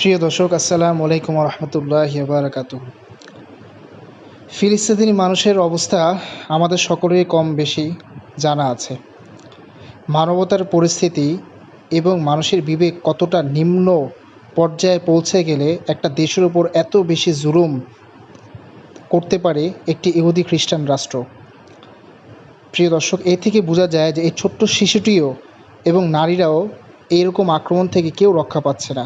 প্রিয় দর্শক, আসসালামু আলাইকুম রহমতুল্লাহি ওয়া বারাকাতুহু। ফিলিস্তিনি মানুষের অবস্থা আমাদের সকলেরই কম বেশি জানা আছে। মানবতার পরিস্থিতি এবং মানুষের বিবেক কতটা নিম্ন পর্যায়ে পৌঁছে গেলে একটা দেশের উপর এত বেশি জুলুম করতে পারে একটি ইহুদি খ্রিস্টান রাষ্ট্র। প্রিয় দর্শক, এ থেকে বোঝা যায় যে এই ছোট্ট শিশুটিও এবং নারীরাও এইরকম আক্রমণ থেকে কেউ রক্ষা পাচ্ছে না।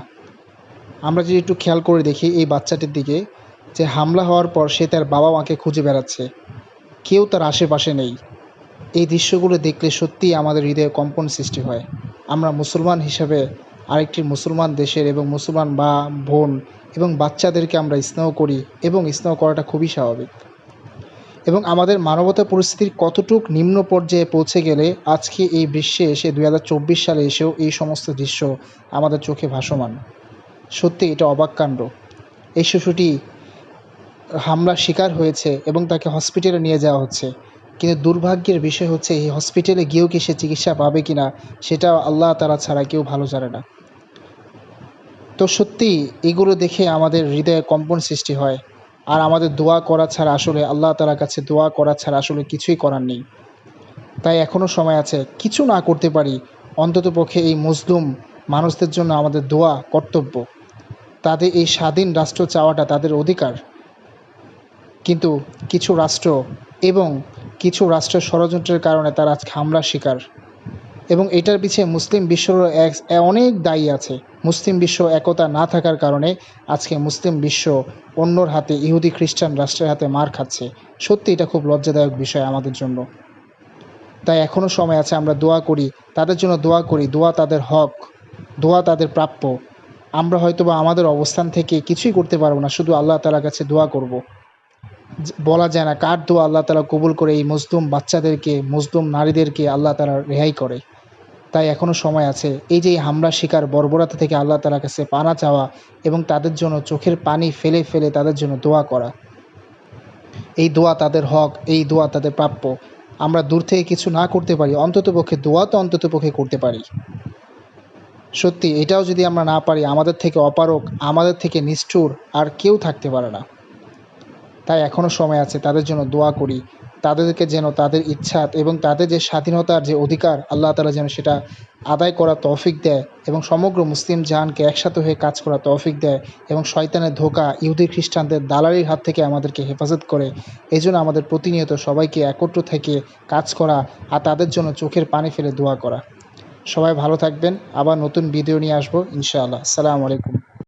আমরা যদি একটু খেয়াল করে দেখি এই বাচ্চাটির দিকে, যে হামলা হওয়ার পর সে তার বাবা মাকে খুঁজে বেড়াচ্ছে, কেউ তার আশেপাশে নেই। এই দৃশ্যগুলো দেখলে সত্যিই আমাদের হৃদয়ে কম্পন সৃষ্টি হয়। আমরা মুসলমান হিসেবে আরেকটি মুসলমান দেশের এবং মুসলমান বা বোন এবং বাচ্চাদেরকে আমরা স্নেহ করি এবং স্নেহ করাটা খুবই স্বাভাবিক। এবং আমাদের মানবতা পরিস্থিতির কতটুক নিম্ন পর্যায়ে পৌঁছে গেলে আজকে এই বিশ্বে এসে 2024 সালে এসেও এই সমস্ত দৃশ্য আমাদের চোখে ভাসমান। সত্যি এটা অবাক কাণ্ড। এই শিশুটি হামলার শিকার হয়েছে এবং তাকে হসপিটালে নিয়ে যাওয়া হচ্ছে, কিন্তু দুর্ভাগ্যের বিষয় হচ্ছে এই হসপিটালে গিয়েও কি সে চিকিৎসা পাবে কি না সেটা আল্লাহ তাআলা ছাড়া কেউ ভালো জানে না। তো সত্যি এগুলো দেখে আমাদের হৃদয়ে কম্পন সৃষ্টি হয়। আর আমাদের দোয়া করা ছাড়া আসলে আল্লাহ তাআলার কাছে দোয়া করা ছাড়া আসলে কিছুই করার নেই। তাই এখনও সময় আছে, কিছু না করতে পারি অন্ততপক্ষে এই মজলুম মানুষদের জন্য আমাদের দোয়া কর্তব্য। তাদের এই স্বাধীন রাষ্ট্র চাওয়াটা তাদের অধিকার, কিন্তু কিছু রাষ্ট্র এবং কিছু রাষ্ট্রের ষড়যন্ত্রের কারণে তারা আজকে হামলার শিকার। এবং এটার পিছিয়ে মুসলিম বিশ্বেরও অনেক দায়ী আছে। মুসলিম বিশ্ব একতা না থাকার কারণে আজকে মুসলিম বিশ্ব অন্যর হাতে, ইহুদি খ্রিস্টান রাষ্ট্রের হাতে মার খাচ্ছে। সত্যি এটা খুব লজ্জাদায়ক বিষয় আমাদের জন্য। তাই এখনও সময় আছে, আমরা দোয়া করি, তাদের জন্য দোয়া করি। দোয়া তাদের হক, দোয়া তাদের প্রাপ্য। আমরা হয়তোবা আমাদের অবস্থান থেকে কিছুই করতে পারবো না, শুধু আল্লাহ তাআলার কাছে দোয়া করব। বলা যায় না কার দোয়া আল্লাহ তাআলা কবুল করে এই মজলুম বাচ্চাদেরকে, মজলুম নারীদেরকে আল্লাহ তাআলা রেহাই করে। তাই এখনও সময় আছে, এই যে হামলার শিকার বর্বরতা থেকে আল্লাহ তাআলার কাছে পানা চাওয়া এবং তাদের জন্য চোখের পানি ফেলে ফেলে তাদের জন্য দোয়া করা। এই দোয়া তাদের হক, এই দোয়া তাদের প্রাপ্য। আমরা দূর থেকে কিছু না করতে পারি, অন্ততপক্ষে দোয়া তো অন্ততপক্ষে করতে পারি। সত্যি এটাও যদি আমরা না পারি, আমাদের থেকে অপারক, আমাদের থেকে নিষ্ঠুর আর কেউ থাকতে পারে না। তাই এখনও সময় আছে, তাদের জন্য দোয়া করি। তাদেরকে যেন তাদের ইচ্ছা এবং তাদের যে স্বাধীনতার যে অধিকার আল্লাহ তাআলা যেন সেটা আদায় করার তৌফিক দেয় এবং সমগ্র মুসলিম জাহানকে একসাথে হয়ে কাজ করার তৌফিক দেয় এবং শয়তানের ধোঁকা, ইহুদি খ্রিস্টানদের দালালির হাত থেকে আমাদেরকে হেফাজত করে। এই জন্য আমাদের প্রতিনিয়ত সবাইকে একত্র থেকে কাজ করা আর তাদের জন্য চোখের পানি ফেলে দোয়া করা। সবাই ভালো থাকবেন। আবার নতুন ভিডিও নিয়ে আসবো ইনশাআল্লাহ। আসসালামু আলাইকুম।